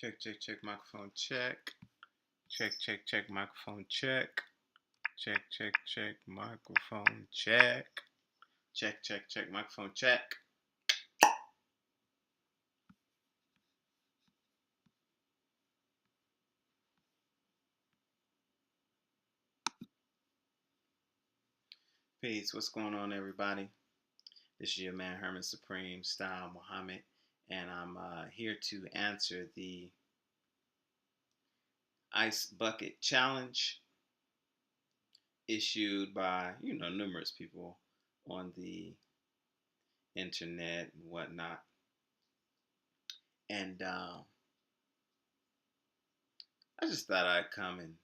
Check, check, check, microphone check. Check, check, check, microphone check. Check, check, check, microphone check. Check, check, check, microphone check. Peace, what's going on, everybody? This is your man, Herman Supreme, Style Muhammad, and I'm here to answer the Ice Bucket Challenge issued by, numerous people on the internet and whatnot. And I just thought I'd come and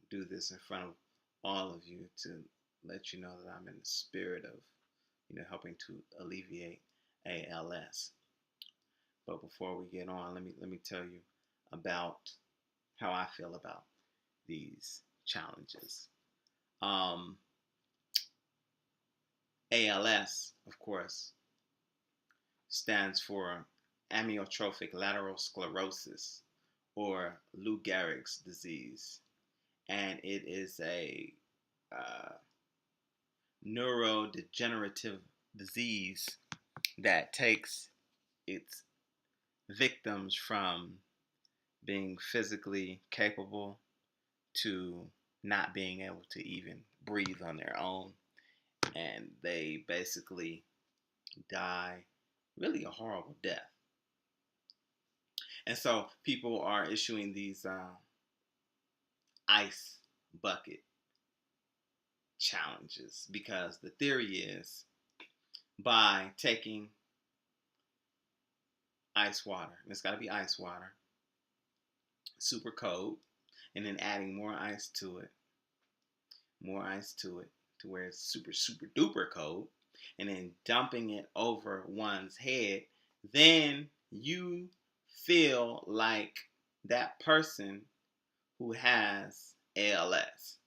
do this in front of all of you to let you know that I'm in the spirit of, helping to alleviate ALS. But before we get on, let me tell you about how I feel about these challenges. ALS, of course, stands for amyotrophic lateral sclerosis, or Lou Gehrig's disease, and it is a neurodegenerative disease that takes its victims from being physically capable to not being able to even breathe on their own, and they basically die really a horrible death. And so people are issuing these ice bucket challenges because the theory is by taking ice water, and it's got to be ice water, super cold, and then adding more ice to it to where it's super, super duper cold, and then dumping it over one's head, then you feel like that person who has ALS.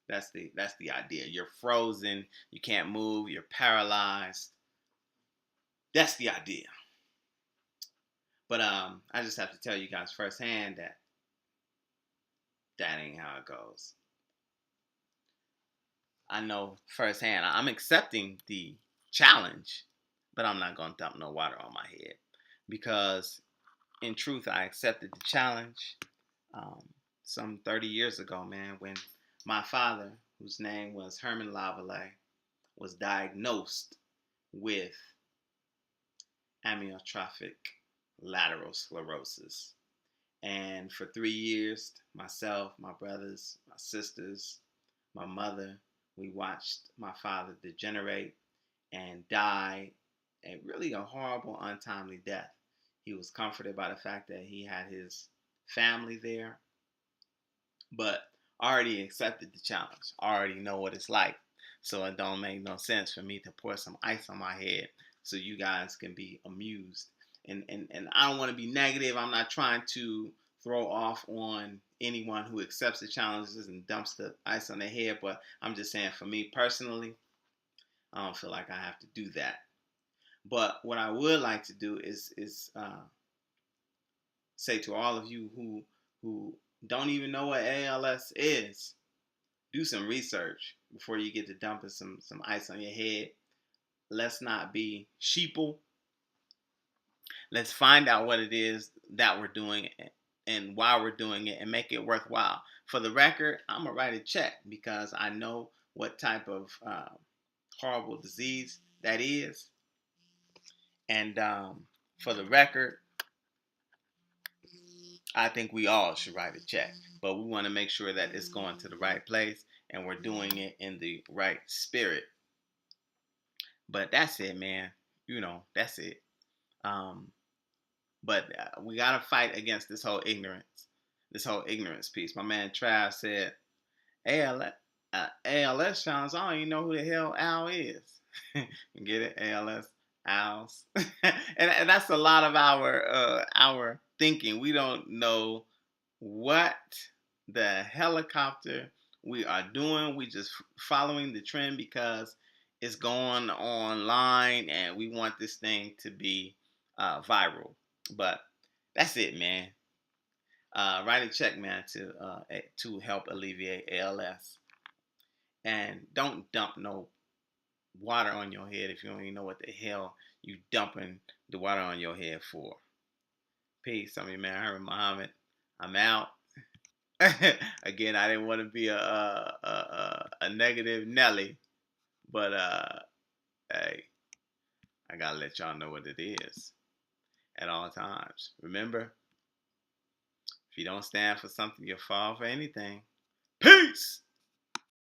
That's the idea. You're frozen, you can't move, you're paralyzed. That's the idea. But I just have to tell you guys firsthand that ain't how it goes. I know firsthand. I'm accepting the challenge, but I'm not going to dump no water on my head because, in truth, I accepted the challenge some 30 years ago, man, when my father, whose name was Herman Lavallee, was diagnosed with amyotrophic lateral sclerosis. And for 3 years, myself, my brothers, my sisters, my mother, we watched my father degenerate and die a really a horrible, untimely death. He was comforted by the fact that he had his family there, but already accepted the challenge. I already know what it's like. So it don't make no sense for me to pour some ice on my head so you guys can be amused. And I don't want to be negative. I'm not trying to throw off on anyone who accepts the challenges and dumps the ice on their head, but I'm just saying for me personally, I don't feel like I have to do that. But what I would like to do is say to all of you who don't even know what ALS is, do some research before you get to dumping some ice on your head. Let's not be sheeple. Let's find out what it is that we're doing and why we're doing it and make it worthwhile. For the record, I'm going to write a check because I know what type of horrible disease that is. And for the record, I think we all should write a check. But we want to make sure that it's going to the right place and we're doing it in the right spirit. But that's it, man. That's it. But we gotta fight against this whole ignorance piece. My man Trav said, ALS challenge. I don't even know who the hell Al is. Get it? ALS, owls, and that's a lot of our thinking. We don't know what the helicopter we are doing. We just following the trend because it's going online, and we want this thing to be viral. But that's it, man. Write a check, man, to help alleviate ALS, and don't dump no water on your head if you don't even know what the hell you dumping the water on your head for. Peace. I mean, man, I heard Muhammad. I'm out. Again, I didn't want to be a negative Nelly, but hey, I gotta let y'all know what it is at all times. Remember, if you don't stand for something, you'll fall for anything. Peace.